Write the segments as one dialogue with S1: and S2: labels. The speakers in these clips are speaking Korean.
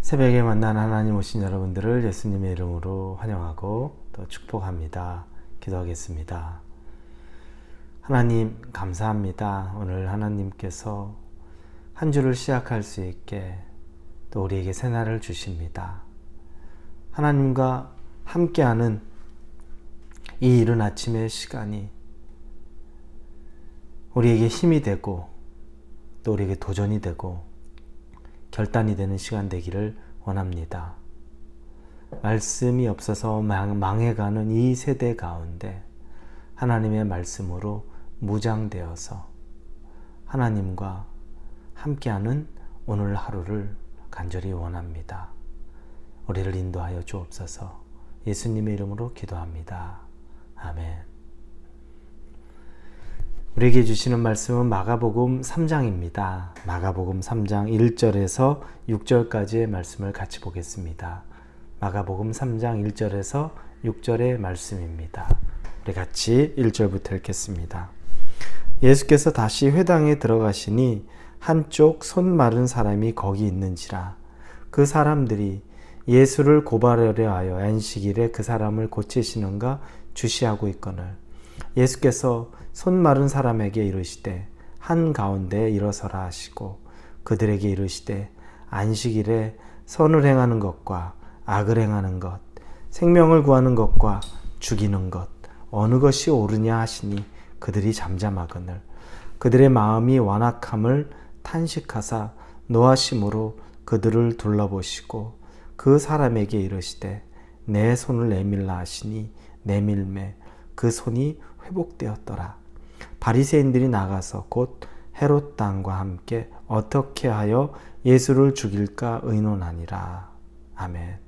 S1: 새벽에 만난 하나님 오신 여러분들을 예수님의 이름으로 환영하고 또 축복합니다. 기도하겠습니다. 하나님 감사합니다. 오늘 하나님께서 한 주를 시작할 수 있게 또 우리에게 새날을 주십니다. 하나님과 함께하는 이 이른 아침의 시간이 우리에게 힘이 되고 또 우리에게 도전이 되고 결단이 되는 시간 되기를 원합니다. 말씀이 없어서 망해가는 이 세대 가운데 하나님의 말씀으로 무장되어서 하나님과 함께하는 오늘 하루를 간절히 원합니다. 우리를 인도하여 주옵소서. 예수님의 이름으로 기도합니다. 아멘. 우리에게 주시는 말씀은 마가복음 3장입니다. 마가복음 3장 1절에서 6절까지의 말씀을 같이 보겠습니다. 마가복음 3장 1절에서 6절의 말씀입니다. 우리 같이 1절부터 읽겠습니다. 예수께서 다시 회당에 들어가시니 한쪽 손 마른 사람이 거기 있는지라. 그 사람들이 예수를 고발하려 하여 안식일에 그 사람을 고치시는가 주시하고 있거늘 예수께서 손 마른 사람에게 이르시되 한가운데 일어서라 하시고 그들에게 이르시되 안식일에 선을 행하는 것과 악을 행하는 것, 생명을 구하는 것과 죽이는 것 어느 것이 옳으냐 하시니 그들이 잠잠하거늘 그들의 마음이 완악함을 탄식하사 노하심으로 그들을 둘러보시고 그 사람에게 이르시되 내 손을 내밀라 하시니 내밀매 그 손이 회복되었더라. 바리새인들이 나가서 곧 헤롯 당과 함께 어떻게 하여 예수를 죽일까 의논하니라. 아멘.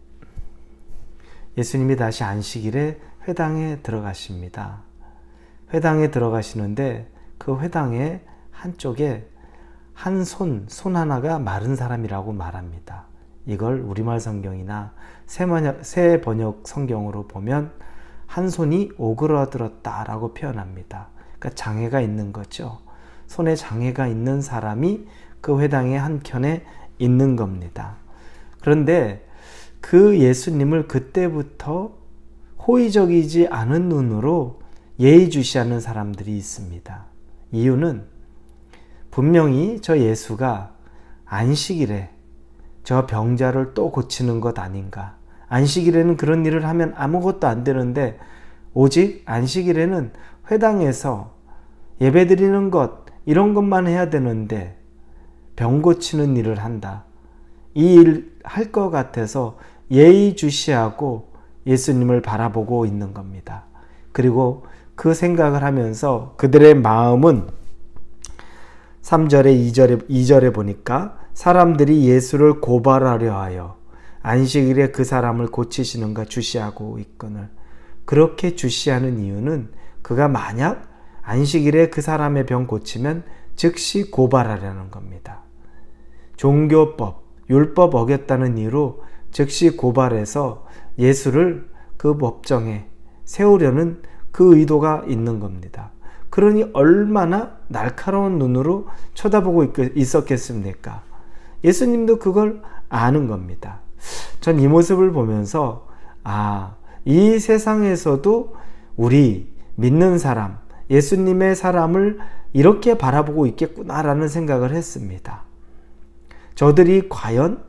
S1: 예수님이 다시 안식일에 회당에 들어가십니다. 회당에 들어가시는데 그 회당의 한쪽에 한 손 하나가 마른 사람이라고 말합니다. 이걸 우리말 성경이나 새 번역 성경으로 보면 한 손이 오그라들었다라고 표현합니다. 그러니까 장애가 있는 거죠. 손에 장애가 있는 사람이 그 회당의 한켠에 있는 겁니다. 그런데 그 예수님을 그때부터 호의적이지 않은 눈으로 예의주시하는 사람들이 있습니다. 이유는 분명히 저 예수가 안식일에 저 병자를 또 고치는 것 아닌가. 안식일에는 그런 일을 하면 아무것도 안 되는데 오직 안식일에는 회당에서 예배드리는 것 이런 것만 해야 되는데 병 고치는 일을 한다. 이 일 할 것 같아서 예의주시하고 예수님을 바라보고 있는 겁니다. 그리고 그 생각을 하면서 그들의 마음은 3절에 2절에 보니까 사람들이 예수를 고발하려 하여 안식일에 그 사람을 고치시는가 주시하고 있거늘 그렇게 주시하는 이유는 그가 만약 안식일에 그 사람의 병 고치면 즉시 고발하려는 겁니다. 종교법, 율법 어겼다는 이유로 즉시 고발해서 예수를 그 법정에 세우려는 그 의도가 있는 겁니다. 그러니 얼마나 날카로운 눈으로 쳐다보고 있었겠습니까? 예수님도 그걸 아는 겁니다. 전 이 모습을 보면서 이 세상에서도 우리 믿는 사람, 예수님의 사람을 이렇게 바라보고 있겠구나라는 생각을 했습니다. 저들이 과연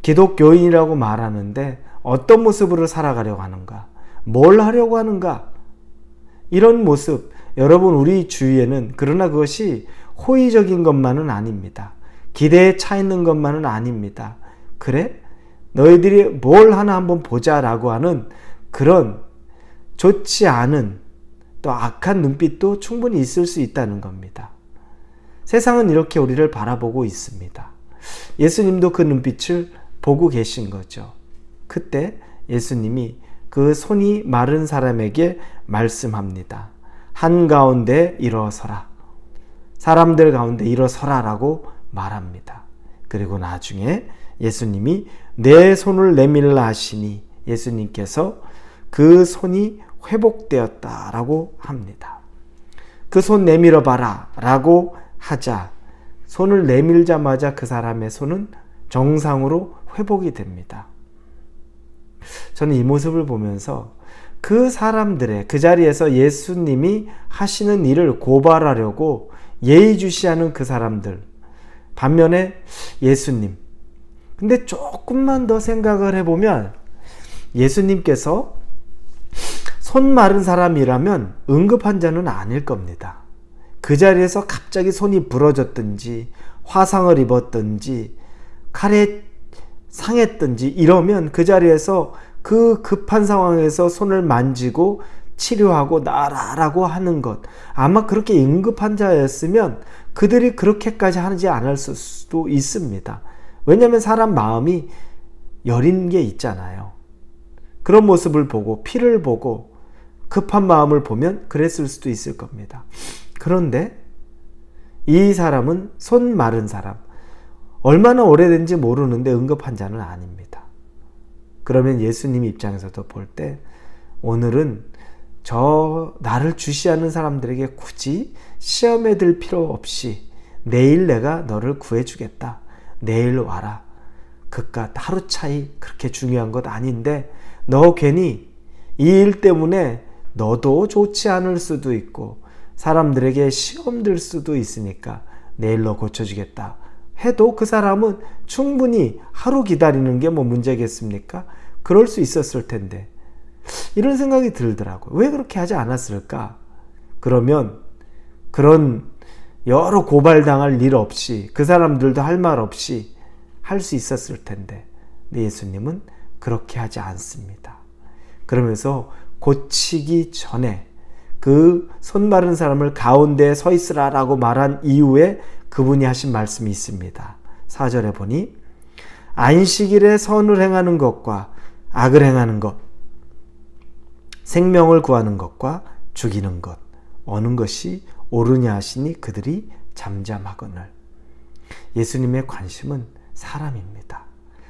S1: 기독교인이라고 말하는데 어떤 모습으로 살아가려고 하는가? 뭘 하려고 하는가? 이런 모습, 여러분 우리 주위에는 그러나 그것이 호의적인 것만은 아닙니다. 기대에 차 있는 것만은 아닙니다. 그래? 너희들이 뭘 하나 한번 보자라고 하는 그런 좋지 않은 또 악한 눈빛도 충분히 있을 수 있다는 겁니다. 세상은 이렇게 우리를 바라보고 있습니다. 예수님도 그 눈빛을 보고 계신 거죠. 그때 예수님이 그 손이 마른 사람에게 말씀합니다. 한가운데 일어서라. 사람들 가운데 일어서라 라고 말합니다. 그리고 나중에 예수님이 내 손을 내밀라 하시니 예수님께서 그 손이 회복되었다라고 합니다. 그 손 내밀어 봐라 라고 하자 손을 내밀자마자 그 사람의 손은 정상으로 회복이 됩니다. 저는 이 모습을 보면서 그 사람들의 그 자리에서 예수님이 하시는 일을 고발하려고 예의주시하는 그 사람들, 반면에 예수님, 근데 조금만 더 생각을 해보면 예수님께서 손 마른 사람이라면 응급환자는 아닐 겁니다. 그 자리에서 갑자기 손이 부러졌든지 화상을 입었든지 칼에 상했든지 이러면 그 자리에서 그 급한 상황에서 손을 만지고 치료하고 나아라라고 하는 것, 아마 그렇게 응급환자였으면 그들이 그렇게까지 하지 않을 수도 있습니다. 왜냐하면 사람 마음이 여린 게 있잖아요. 그런 모습을 보고 피를 보고 급한 마음을 보면 그랬을 수도 있을 겁니다. 그런데 이 사람은 손 마른 사람, 얼마나 오래된지 모르는데 응급환자는 아닙니다. 그러면 예수님 입장에서도 볼 때 오늘은 나를 주시하는 사람들에게 굳이 시험에 들 필요 없이 내일 내가 너를 구해주겠다. 내일 와라. 그깟 하루 차이 그렇게 중요한 것 아닌데 너 괜히 이 일 때문에 너도 좋지 않을 수도 있고 사람들에게 시험 들 수도 있으니까 내일 너 고쳐주겠다 해도 그 사람은 충분히 하루 기다리는 게 뭐 문제겠습니까? 그럴 수 있었을 텐데 이런 생각이 들더라고요. 왜 그렇게 하지 않았을까? 그러면 그런 여러 고발당할 일 없이 그 사람들도 할 말 없이 할 수 있었을 텐데 근데 예수님은 그렇게 하지 않습니다. 그러면서 고치기 전에 그 손 마른 사람을 가운데에 서 있으라라고 말한 이후에 그분이 하신 말씀이 있습니다. 4절에 보니 안식일에 선을 행하는 것과 악을 행하는 것, 생명을 구하는 것과 죽이는 것 어느 것이 옳으냐 하시니 그들이 잠잠하거늘. 예수님의 관심은 사람입니다.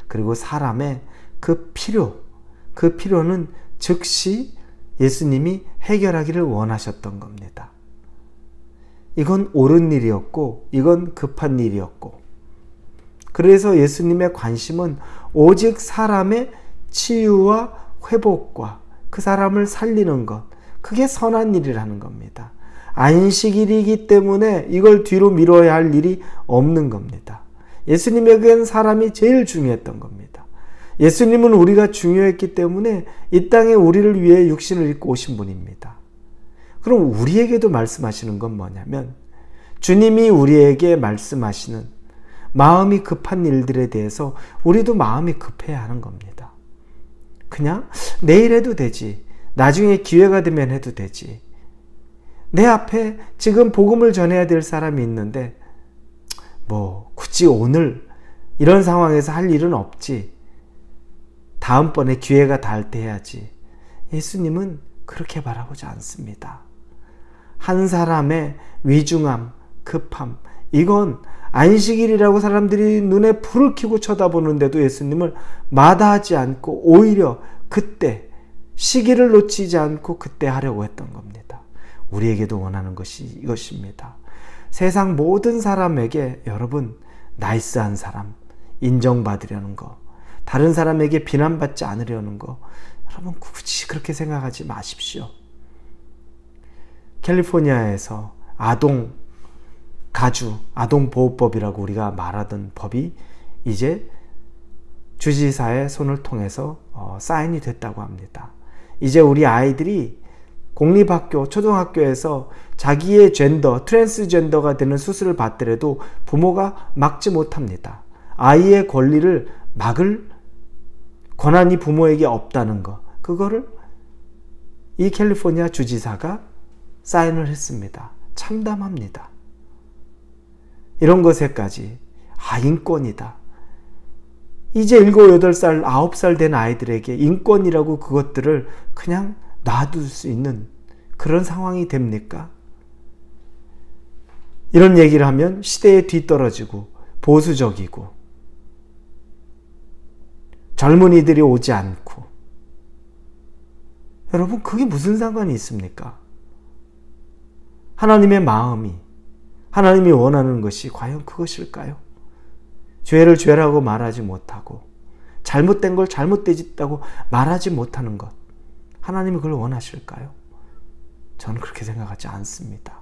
S1: 그리고 사람의 그 필요는 즉시 예수님이 해결하기를 원하셨던 겁니다. 이건 옳은 일이었고 이건 급한 일이었고 그래서 예수님의 관심은 오직 사람의 치유와 회복과 그 사람을 살리는 것, 그게 선한 일이라는 겁니다. 안식일이기 때문에 이걸 뒤로 미뤄야 할 일이 없는 겁니다. 예수님에겐 사람이 제일 중요했던 겁니다. 예수님은 우리가 중요했기 때문에 이 땅에 우리를 위해 육신을 입고 오신 분입니다. 그럼 우리에게도 말씀하시는 건 뭐냐면 주님이 우리에게 말씀하시는 마음이 급한 일들에 대해서 우리도 마음이 급해야 하는 겁니다. 그냥 내일 해도 되지, 나중에 기회가 되면 해도 되지, 내 앞에 지금 복음을 전해야 될 사람이 있는데 뭐 굳이 오늘 이런 상황에서 할 일은 없지, 다음번에 기회가 닿을 때 해야지. 예수님은 그렇게 바라보지 않습니다. 한 사람의 위중함, 급함, 이건 안식일이라고 사람들이 눈에 불을 켜고 쳐다보는데도 예수님을 마다하지 않고 오히려 그때 시기를 놓치지 않고 그때 하려고 했던 겁니다. 우리에게도 원하는 것이 이것입니다. 세상 모든 사람에게 여러분 나이스한 사람, 인정받으려는 거, 다른 사람에게 비난받지 않으려는 거, 여러분 굳이 그렇게 생각하지 마십시오. 캘리포니아에서 아동보호법이라고 우리가 말하던 법이 이제 주지사의 손을 통해서 사인이 됐다고 합니다. 이제 우리 아이들이 공립학교, 초등학교에서 자기의 트랜스젠더가 되는 수술을 받더라도 부모가 막지 못합니다. 아이의 권리를 막을 권한이 부모에게 없다는 거, 그거를 이 캘리포니아 주지사가 사인을 했습니다. 참담합니다. 이런 것에까지 인권이다. 이제 7, 8살, 9살 된 아이들에게 인권이라고 그것들을 그냥 놔둘 수 있는 그런 상황이 됩니까? 이런 얘기를 하면 시대에 뒤떨어지고 보수적이고 젊은이들이 오지 않고, 여러분 그게 무슨 상관이 있습니까? 하나님의 마음이, 하나님이 원하는 것이 과연 그것일까요? 죄를 죄라고 말하지 못하고 잘못된 걸 잘못되었다고 말하지 못하는 것, 하나님이 그걸 원하실까요? 저는 그렇게 생각하지 않습니다.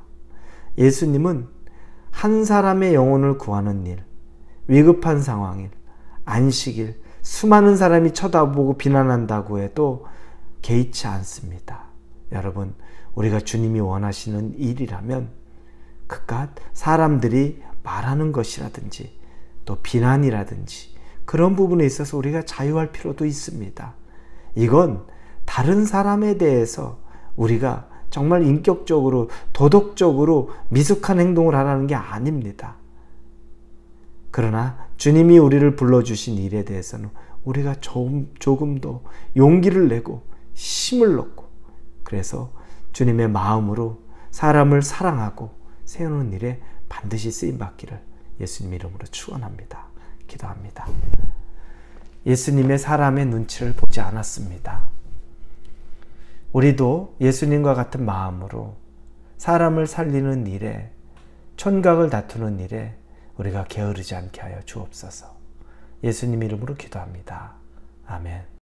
S1: 예수님은 한 사람의 영혼을 구하는 일, 위급한 상황일, 안식일, 수많은 사람이 쳐다보고 비난한다고 해도 개의치 않습니다. 여러분, 우리가 주님이 원하시는 일이라면 그깟 사람들이 말하는 것이라든지 또 비난이라든지 그런 부분에 있어서 우리가 자유할 필요도 있습니다. 이건 다른 사람에 대해서 우리가 정말 인격적으로 도덕적으로 미숙한 행동을 하라는 게 아닙니다. 그러나 주님이 우리를 불러주신 일에 대해서는 우리가 조금 더 용기를 내고 힘을 넣고, 그래서 주님의 마음으로 사람을 사랑하고 세우는 일에 반드시 쓰임받기를 예수님 이름으로 축원합니다. 기도합니다. 예수님의 사람의 눈치를 보지 않았습니다. 우리도 예수님과 같은 마음으로 사람을 살리는 일에, 촌각을 다투는 일에 우리가 게으르지 않게 하여 주옵소서. 예수님 이름으로 기도합니다. 아멘.